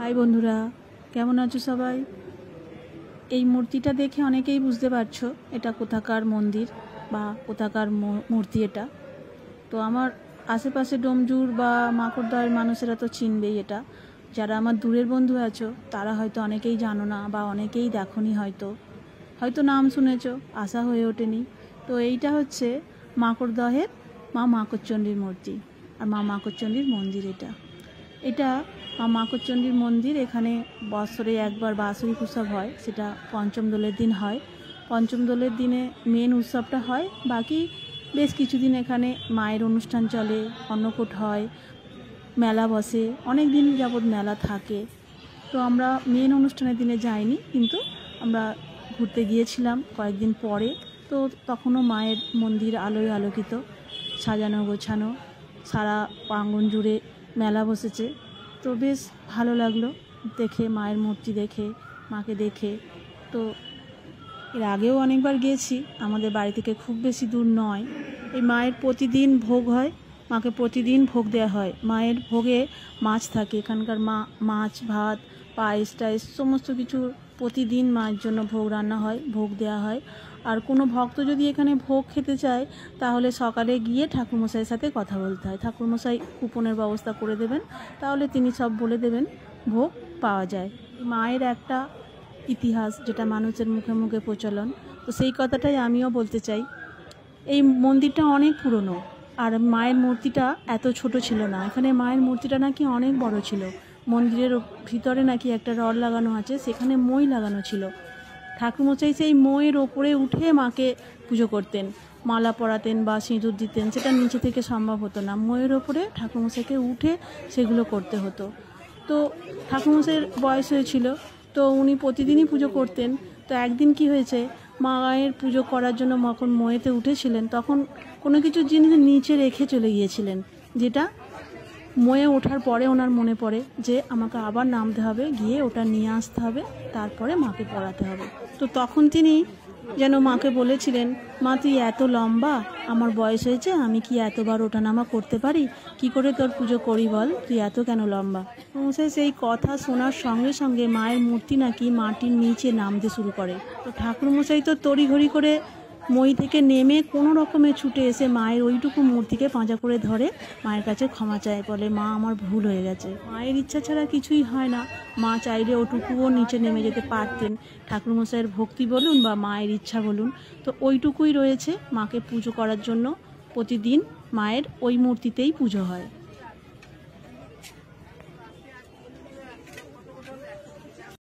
High বন্ধুরা, কেমন আছো সবাই? এই মূর্তিটা দেখে অনেকেই বুঝতে পারছো এটা কোথাকার মন্দির বা কোথাকার মূর্তি এটা। তো আমার আশেপাশে ডোমজুর বা মাকড়দহের মানুষেরা তো চিনবেই এটা। যারা আমার দূরের বন্ধু আছো তারা হয়তো অনেকেই জানো না বা অনেকেই দেখোনি, হয়তো নাম শুনেছো, আশা হয়ে ওঠেনি। তো এইটা হচ্ছে মাকড়দহের মা মাকড়চণ্ডীর মূর্তি আর মা মাকড়চণ্ডীর মন্দির। এটা মা মাকড়চণ্ডীর মন্দির। এখানে বছরে একবার বাৎসরিক উৎসব হয়, সেটা পঞ্চম দোলের দিন হয়। পঞ্চম দোলের দিনে মেন উৎসবটা হয়, বাকি বেশ কিছুদিন এখানে মায়ের অনুষ্ঠান চলে, অন্নকূট হয়, মেলা বসে, অনেক দিন যাবৎ মেলা থাকে। তো আমরা মেন অনুষ্ঠানের দিনে যাইনি, কিন্তু আমরা ঘুরতে গিয়েছিলাম কয়েকদিন পরে। তো তখনও মায়ের মন্দির আলোয় আলোকিত, সাজানো গোছানো, সারা প্রাঙ্গণ জুড়ে মেলা বসেছে। তো বেশ ভালো লাগলো দেখে, মায়ের মূর্তি দেখে, মাকে দেখে। তো এর আগেও অনেকবার গিয়েছি, আমাদের বাড়ি থেকে খুব বেশি দূর নয়। এই মায়ের প্রতিদিন ভোগ হয়, মাকে প্রতিদিন ভোগ দেওয়া হয়। মায়ের ভোগে মাছ থাকে, এখানকার মা মাছ ভাত পায়েস টায়েস সমস্ত কিছু প্রতিদিন মায়ের জন্য ভোগ রান্না হয়, ভোগ দেওয়া হয়। আর কোনো ভক্ত যদি এখানে ভোগ খেতে চায় তাহলে সকালে গিয়ে ঠাকুরমশাইয়ের সাথে কথা বলতে হয়। ঠাকুরমশাই কুপনের ব্যবস্থা করে দেবেন, তাহলে তিনি সব বলে দেবেন, ভোগ পাওয়া যায়। মায়ের একটা ইতিহাস যেটা মানুষের মুখে মুখে প্রচলন, তো সেই কথাটাই আমিও বলতে চাই। এই মন্দিরটা অনেক পুরনো, আর মায়ের মূর্তিটা এত ছোট ছিল না। এখানে মায়ের মূর্তিটা নাকি অনেক বড় ছিল। মন্দিরের ভিতরে নাকি একটা রড লাগানো আছে, সেখানে মই লাগানো ছিল। ঠাকুরমশাই সেই মইয়ের ওপরে উঠে মাকে পুজো করতেন, মালা পরাতেন বা সিঁদুর দিতেন। সেটা নিচে থেকে সম্ভব হতো না, মইয়ের ওপরে ঠাকুরমশাইকে উঠে সেগুলো করতে হতো। তো ঠাকুরমশাইয়ের বয়স হয়েছিল, তো উনি প্রতিদিনই পুজো করতেন। তো একদিন কি হয়েছে, মায়ের পুজো করার জন্য যখন মইতে উঠেছিলেন তখন কোনো কিছু জিনিস নিচে রেখে চলে গিয়েছিলেন, যেটা ময়ে ওঠার পরে ওনার মনে পড়ে যে আমাকে আবার নামতে হবে, গিয়ে ওটা নিয়ে আসতে হবে, তারপরে মাকে পড়াতে হবে। তো তখন তিনি যেন মাকে বলেছিলেন, মা তুই এত লম্বা, আমার বয়স হয়েছে, আমি কি এতবার ওঠা নামা করতে পারি? কি করে তোর পুজো করি বল, তুই এত কেন লম্বা? সেই কথা শোনার সঙ্গে সঙ্গে মায়ের মূর্তি নাকি মাটির নিচে নামতে শুরু করে। তো ঠাকুরমশাই তো তড়িঘড়ি করে মই থেকে নেমে কোনো রকমে ছুটে এসে মায়ের ওইটুকু মূর্তিকে পাঁজা করে ধরে মায়ের কাছে ক্ষমা চায়, বলে মা আমার ভুল হয়ে গেছে। মায়ের ইচ্ছা ছাড়া কিছুই হয় না, মা চাইলে ওটুকুও নিচে নেমে যেতে পারতেন। ঠাকুরমশাইয়ের ভক্তি বলুন বা মায়ের ইচ্ছা বলুন, তো ওইটুকুই রয়েছে। মাকে পুজো করার জন্য প্রতিদিন মায়ের ওই মূর্তিতেই পুজো হয়।